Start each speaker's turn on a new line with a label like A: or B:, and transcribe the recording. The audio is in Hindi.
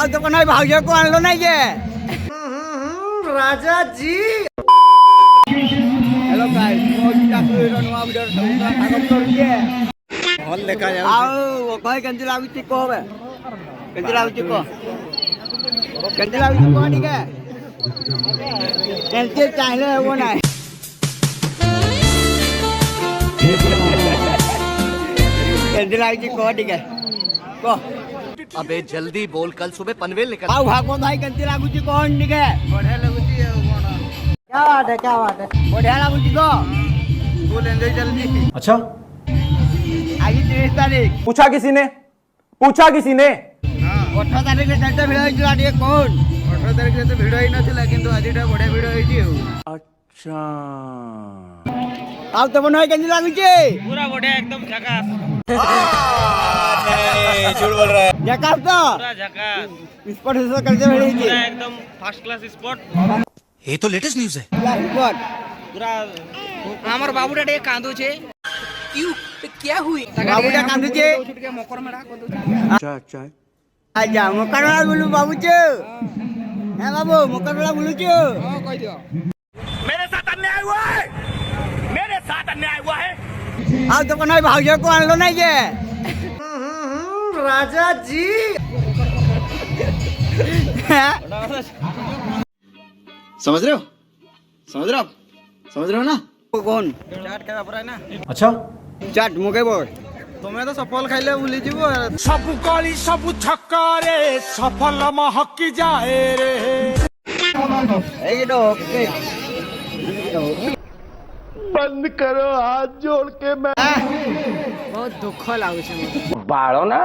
A: तो कोई भाउज को आनलो नहीं जे राजा जी। हेलो गाइस मोटा कोइरो नुआ वीडियो स्वागत करिए। हल देखा जाउ आओ कहि केंति लाଗୁଛି को बे केंति लाଗୁଛି को केंति लाଗୁଛି को निके केंति चाहिले हो ना केंति लाଗୁଛି को निके को।
B: अबे जल्दी बोल, कल सुबह पनवेल निकल।
A: आओ भागवत भाई केंति लाଗୁଛି कोन निके बढ़िया लाଗୁଛି कोन। क्या बात है बढ़िया लाଗୁଛି को फुल एंजॉय जल्दी।
C: अच्छा
A: आज 30 तारीख
C: पूछा किसी ने
A: 18 तारीख रे टेंट भिड़ होइला ଟିକେ कोन 18 तारीख रे तो भिड़ होई नथिला किंतु आजिटा बढ़िया भिड़ होइची।
C: अच्छा
A: आउ तो बनई केंति लाଗୁଛି
D: पूरा बढ़िया एकदम झकास।
C: नहीं झूठ बोल रहा है।
A: जकास तो
D: पूरा झकास
A: स्पॉट से करते भिड़ होइची
D: पूरा एकदम फर्स्ट क्लास स्पॉट।
B: ये तो लेटेस्ट न्यूज है।
A: स्पॉट
D: पूरा
E: हमर बाबूटा टे कांदू छे क्यों क्या हुई
A: बाबूटा कांदू छे
E: मकर मेरा
C: अच्छा अच्छा
A: आजा मकरवाला बोलू बाबू छे हे बाबू मकरवाला बोलू छे
E: कह दियो
B: मेरे साथ अन्याय हुआ है, मेरे साथ अन्याय हुआ है।
A: आउ तो कोई भाउज को आनलो नहीं जे राजा जी।
F: समझ रहे हो ना।
A: कौन
D: चाट खाଇବା ପରା ନା
C: अच्छा
A: चाट मुके बोल
D: ତମେ ତ ସଫଲ ଖାଇଲେ ଭୁଲି ଯିବ।
C: ସବୁ ଗଳି ସବୁ ଛକରେ ସଫଲ ମହକି ଯାଏ ରେ।
A: ए तो ओके
C: बंद करो हाथ जोड़ के मैं
E: बहुत दुख लागु छे
C: बाड़ो ना